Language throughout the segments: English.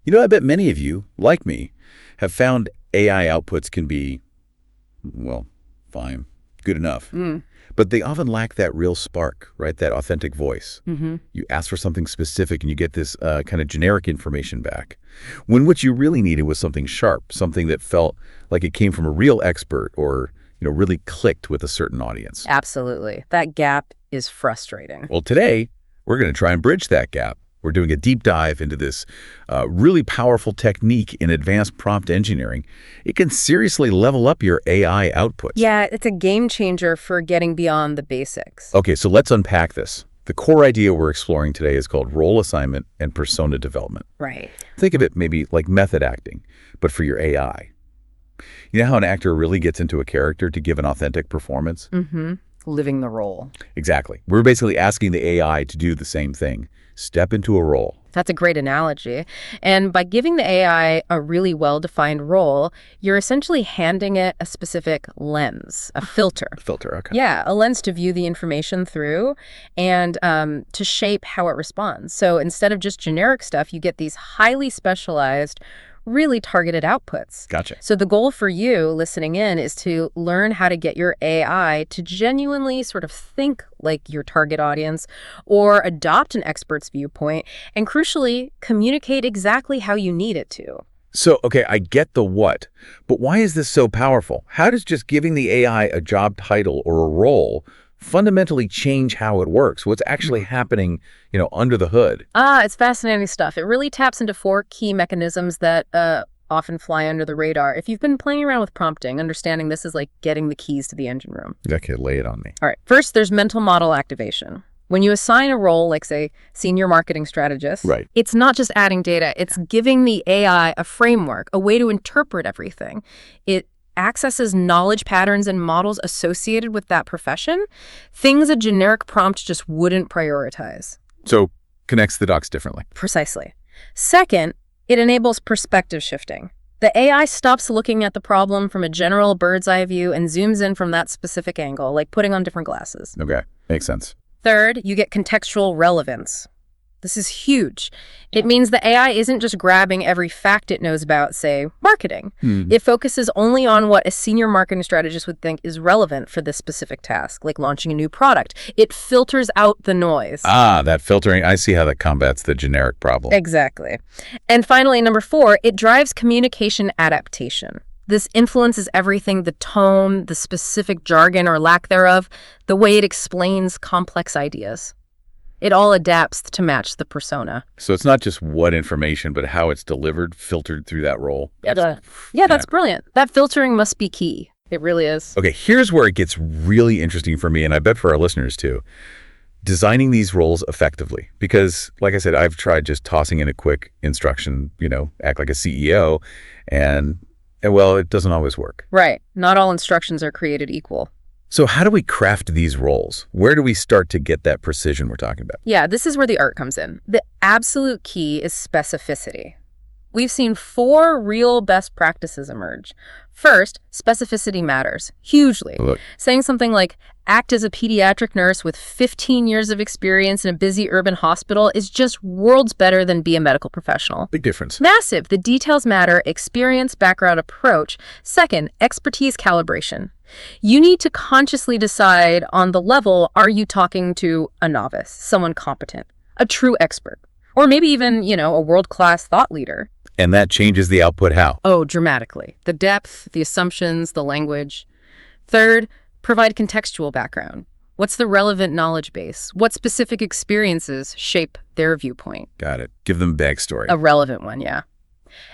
I bet many of you, like me, have found AI outputs can be, well, fine, good enough. But they often lack that real spark, right? That authentic voice. You ask for something specific and you get this kind of generic information back. When what you really needed was something sharp, something that felt like it came from a real expert or, really clicked with a certain audience. Absolutely. That gap is frustrating. Well, today, we're going to try and bridge that gap. We're doing a deep dive into this really powerful technique in advanced prompt engineering. It can seriously level up your AI output. Yeah, it's a game changer for getting beyond the basics. Okay, so let's unpack this. The core idea we're exploring today is called role assignment and persona development. Right. Think of it maybe like method acting, but for your AI. You know how an actor really gets into a character to give an authentic performance? Living the role. Exactly. We're basically asking the AI to do the same thing. Step into a role. That's a great analogy. And by giving the AI a really well-defined role, you're essentially handing it a specific lens, a filter. Filter, okay. Yeah, a lens to view the information through and to shape how it responds. So instead of just generic stuff, you get these highly specialized, really targeted outputs. Gotcha. So the goal for you listening in is to learn how to get your AI to genuinely sort of think like your target audience or adopt an expert's viewpoint and crucially communicate exactly how you need it to. So, okay, I get the what, but why is this so powerful? How does just giving the AI a job title or a role fundamentally change how it works? What's actually happening, under the hood? It's fascinating stuff. It really taps into 4 key mechanisms that often fly under the radar. If you've been playing around with prompting, understanding this is like getting the keys to the engine room. Okay, lay it on me. All right. First, there's mental model activation. When you assign a role, like, say, senior marketing strategist, right, it's not just adding data. It's giving the AI a framework, a way to interpret everything. It accesses knowledge patterns and models associated with that profession, things a generic prompt just wouldn't prioritize. So connects the dots differently. Precisely. Second, it enables perspective shifting. The AI stops looking at the problem from a general bird's eye view and zooms in from that specific angle, like putting on different glasses. Okay, makes sense. Third, you get contextual relevance. This is huge. It means the AI isn't just grabbing every fact it knows about, say, marketing. It focuses only on what a senior marketing strategist would think is relevant for this specific task, like launching a new product. It filters out the noise. That filtering, I see how that combats the generic problem. Exactly. And finally, number 4, it drives communication adaptation. This influences everything: the tone, the specific jargon or lack thereof, the way it explains complex ideas. It all adapts to match the persona. So it's not just what information, but how it's delivered, filtered through that role. That's brilliant. That filtering must be key. It really is. Okay, here's where it gets really interesting for me, and I bet for our listeners too. Designing these roles effectively. Because, like I said, I've tried just tossing in a quick instruction, act like a CEO, and well, it doesn't always work. Right. Not all instructions are created equal. So how do we craft these roles? Where do we start to get that precision we're talking about? Yeah, this is where the art comes in. The absolute key is specificity. We've seen 4 real best practices emerge. First, specificity matters hugely. Look. Saying something like, act as a pediatric nurse with 15 years of experience in a busy urban hospital is just worlds better than be a medical professional. Big difference. Massive. The details matter: experience, background, approach. Second, expertise calibration. You need to consciously decide on the level: are you talking to a novice, someone competent, a true expert, or maybe even, a world-class thought leader? And that changes the output how? Oh, dramatically. The depth, the assumptions, the language. Third, provide contextual background. What's the relevant knowledge base? What specific experiences shape their viewpoint? Got it. Give them a backstory. A relevant one, yeah.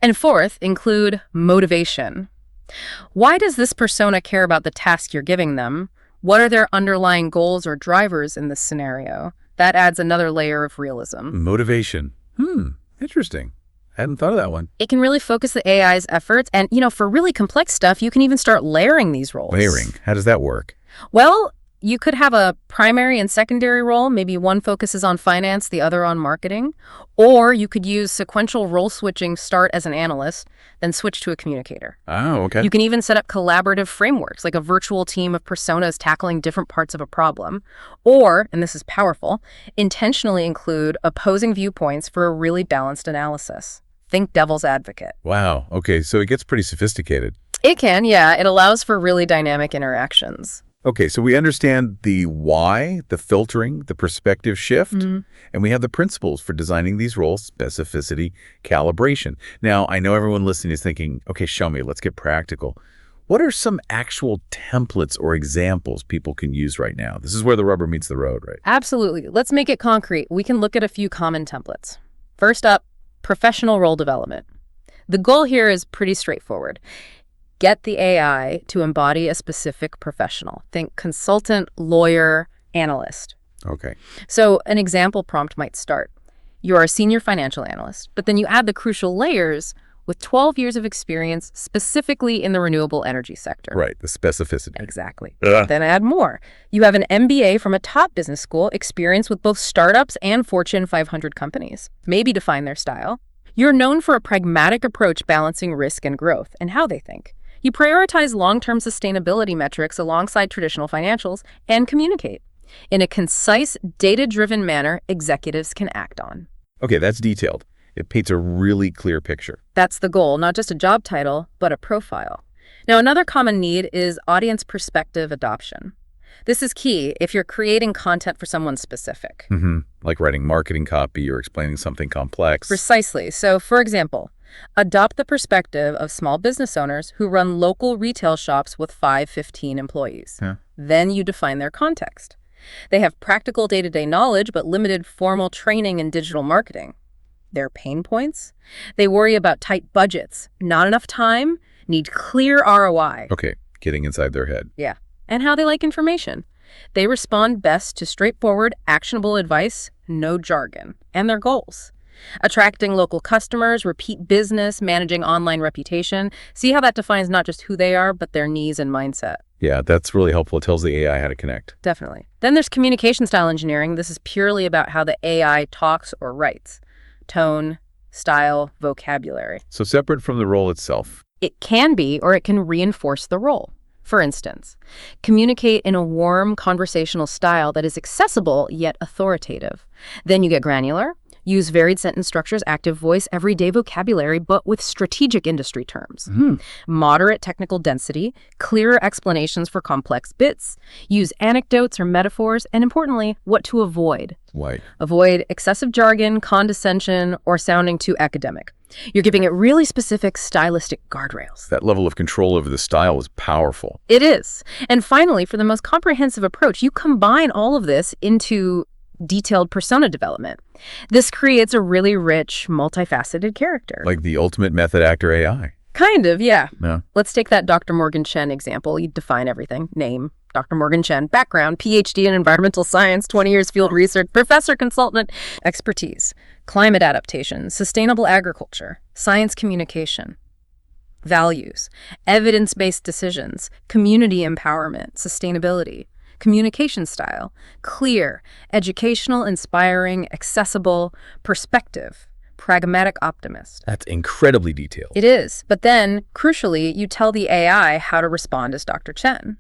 And fourth, include motivation. Why does this persona care about the task you're giving them? What are their underlying goals or drivers in this scenario? That adds another layer of realism. Motivation. Interesting. I hadn't thought of that one. It can really focus the AI's efforts. And, for really complex stuff, you can even start layering these roles. Layering. How does that work? Well, you could have a primary and secondary role. Maybe one focuses on finance, the other on marketing. Or you could use sequential role switching, start as an analyst, then switch to a communicator. Oh, okay. You can even set up collaborative frameworks, like a virtual team of personas tackling different parts of a problem. Or, and this is powerful, intentionally include opposing viewpoints for a really balanced analysis. Think devil's advocate. Wow. Okay, so it gets pretty sophisticated. It can, yeah. It allows for really dynamic interactions. Okay, so we understand the why, the filtering, the perspective shift, and we have the principles for designing these roles: specificity, calibration. Now, I know everyone listening is thinking, okay, show me, let's get practical. What are some actual templates or examples people can use right now? This is where the rubber meets the road, right? Absolutely. Let's make it concrete. We can look at a few common templates. First up, professional role development. The goal here is pretty straightforward. Get the AI to embody a specific professional. Think consultant, lawyer, analyst. Okay. So an example prompt might start. You're a senior financial analyst, but then you add the crucial layers with 12 years of experience specifically in the renewable energy sector. Right, the specificity. Exactly. Then add more. You have an MBA from a top business school, experience with both startups and Fortune 500 companies. Maybe define their style. You're known for a pragmatic approach balancing risk and growth and how they think. You prioritize long-term sustainability metrics alongside traditional financials and communicate in a concise, data-driven manner executives can act on. Okay, that's detailed. It paints a really clear picture. That's the goal, not just a job title, but a profile. Now, another common need is audience perspective adoption. This is key if you're creating content for someone specific. Like writing marketing copy or explaining something complex. Precisely. So, for example, adopt the perspective of small business owners who run local retail shops with 5-15 employees. Then you define their context. They have practical day-to-day knowledge, but limited formal training in digital marketing. Their pain points? They worry about tight budgets, not enough time, need clear ROI. Okay, getting inside their head. Yeah. And how they like information. They respond best to straightforward, actionable advice, no jargon, and their goals. Attracting local customers, repeat business, managing online reputation. See how that defines not just who they are, but their needs and mindset. Yeah, that's really helpful. It tells the AI how to connect. Definitely. Then there's communication style engineering. This is purely about how the AI talks or writes. Tone, style, vocabulary. So separate from the role itself. It can be, or it can reinforce the role. For instance, communicate in a warm conversational style that is accessible yet authoritative. Then you get granular. Use varied sentence structures, active voice, everyday vocabulary, but with strategic industry terms. Moderate technical density, clearer explanations for complex bits. Use anecdotes or metaphors, and importantly, what to avoid. Why? Avoid excessive jargon, condescension, or sounding too academic. You're giving it really specific stylistic guardrails. That level of control over the style is powerful. It is. And finally, for the most comprehensive approach, you combine all of this into detailed persona development. This creates a really rich, multifaceted character. Like the ultimate method actor AI. Kind of, yeah. Yeah. Let's take that Dr. Morgan Chen example. You define everything. Name, Dr. Morgan Chen. Background, PhD in environmental science, 20 years field research, professor, consultant. Expertise, climate adaptation, sustainable agriculture, science communication. Values, evidence-based decisions, community empowerment, sustainability. Communication style, clear, educational, inspiring, accessible, perspective, pragmatic optimist. That's incredibly detailed. It is. But then, crucially, you tell the AI how to respond as Dr. Chen.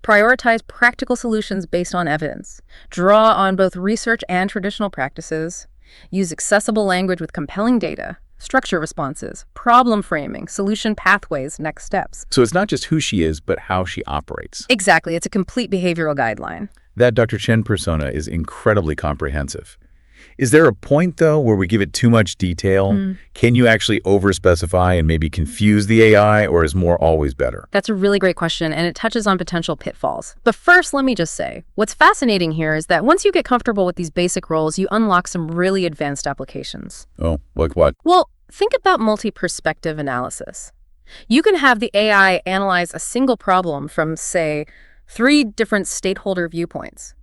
Prioritize practical solutions based on evidence. Draw on both research and traditional practices. Use accessible language with compelling data. Structure responses, problem framing, solution pathways, next steps. So it's not just who she is, but how she operates. Exactly. It's a complete behavioral guideline. That Dr. Chen persona is incredibly comprehensive. Is there a point, though, where we give it too much detail? Can you actually overspecify and maybe confuse the AI, or is more always better? That's a really great question, and it touches on potential pitfalls. But first, let me just say, what's fascinating here is that once you get comfortable with these basic roles, you unlock some really advanced applications. Oh, like what? Well, think about multi-perspective analysis. You can have the AI analyze a single problem from, say, 3 different stakeholder viewpoints.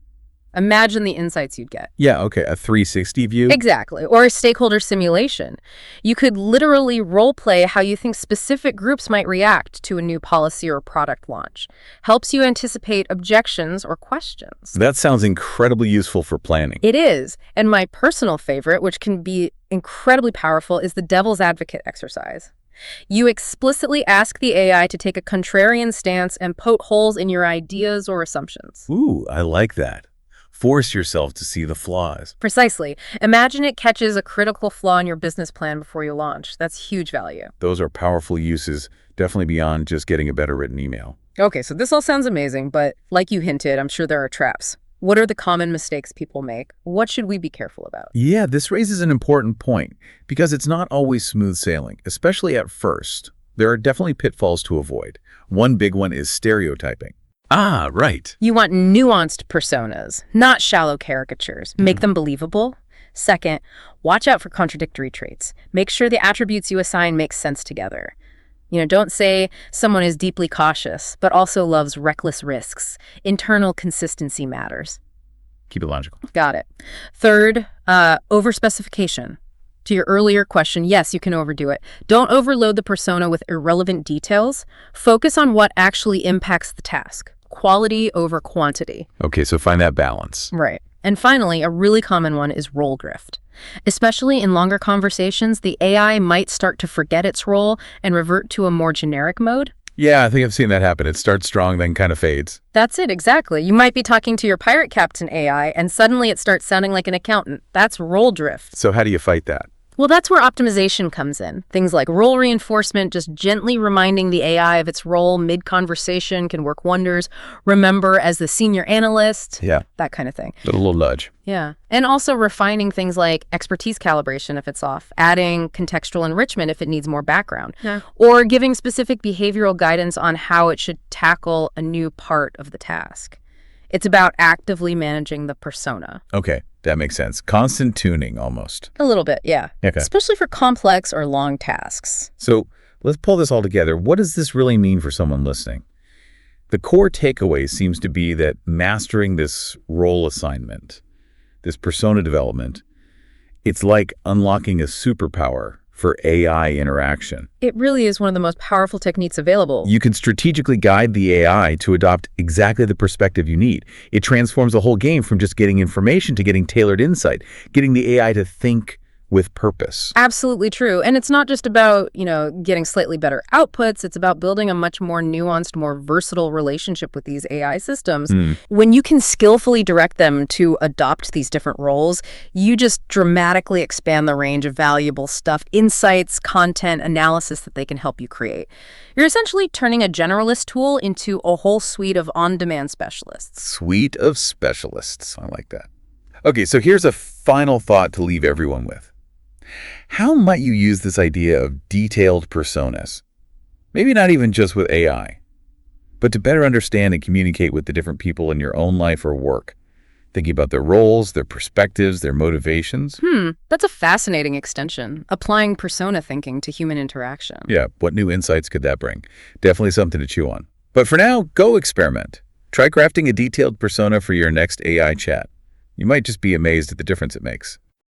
Imagine the insights you'd get. Yeah, okay, a 360 view? Exactly, or a stakeholder simulation. You could literally role-play how you think specific groups might react to a new policy or product launch. Helps you anticipate objections or questions. That sounds incredibly useful for planning. It is, and my personal favorite, which can be incredibly powerful, is the devil's advocate exercise. You explicitly ask the AI to take a contrarian stance and poke holes in your ideas or assumptions. Ooh, I like that. Force yourself to see the flaws. Precisely. Imagine it catches a critical flaw in your business plan before you launch. That's huge value. Those are powerful uses, definitely beyond just getting a better written email. Okay, so this all sounds amazing, but like you hinted, I'm sure there are traps. What are the common mistakes people make? What should we be careful about? Yeah, this raises an important point because it's not always smooth sailing, especially at first. There are definitely pitfalls to avoid. One big one is stereotyping. Ah, right. You want nuanced personas, not shallow caricatures. Make them believable. Second, watch out for contradictory traits. Make sure the attributes you assign make sense together. Don't say someone is deeply cautious, but also loves reckless risks. Internal consistency matters. Keep it logical. Got it. Third, overspecification. To your earlier question, yes, you can overdo it. Don't overload the persona with irrelevant details. Focus on what actually impacts the task. Quality over quantity. Okay, so find that balance. Right. And finally, a really common one is role drift. Especially in longer conversations, the AI might start to forget its role and revert to a more generic mode. Yeah, I think I've seen that happen. It starts strong, then kind of fades. That's it, exactly. You might be talking to your pirate captain AI, and suddenly it starts sounding like an accountant. That's role drift. So how do you fight that? Well, that's where optimization comes in. Things like role reinforcement, just gently reminding the AI of its role mid-conversation can work wonders. Remember as the senior analyst. Yeah. That kind of thing. A little nudge. Yeah. And also refining things like expertise calibration if it's off, adding contextual enrichment if it needs more background, or giving specific behavioral guidance on how it should tackle a new part of the task. It's about actively managing the persona. Okay, that makes sense. Constant tuning, almost. A little bit, yeah. Okay. Especially for complex or long tasks. So let's pull this all together. What does this really mean for someone listening? The core takeaway seems to be that mastering this role assignment, this persona development, it's like unlocking a superpower for AI interaction. It really is one of the most powerful techniques available. You can strategically guide the AI to adopt exactly the perspective you need. It transforms the whole game from just getting information to getting tailored insight, getting the AI to think with purpose. Absolutely true. And it's not just about, getting slightly better outputs. It's about building a much more nuanced, more versatile relationship with these AI systems. When you can skillfully direct them to adopt these different roles, you just dramatically expand the range of valuable stuff, insights, content, analysis that they can help you create. You're essentially turning a generalist tool into a whole suite of on-demand specialists. Suite of specialists. I like that. Okay, so here's a final thought to leave everyone with. How might you use this idea of detailed personas? Maybe not even just with AI, but to better understand and communicate with the different people in your own life or work, thinking about their roles, their perspectives, their motivations. That's a fascinating extension, applying persona thinking to human interaction. Yeah, what new insights could that bring? Definitely something to chew on. But for now, go experiment. Try crafting a detailed persona for your next AI chat. You might just be amazed at the difference it makes.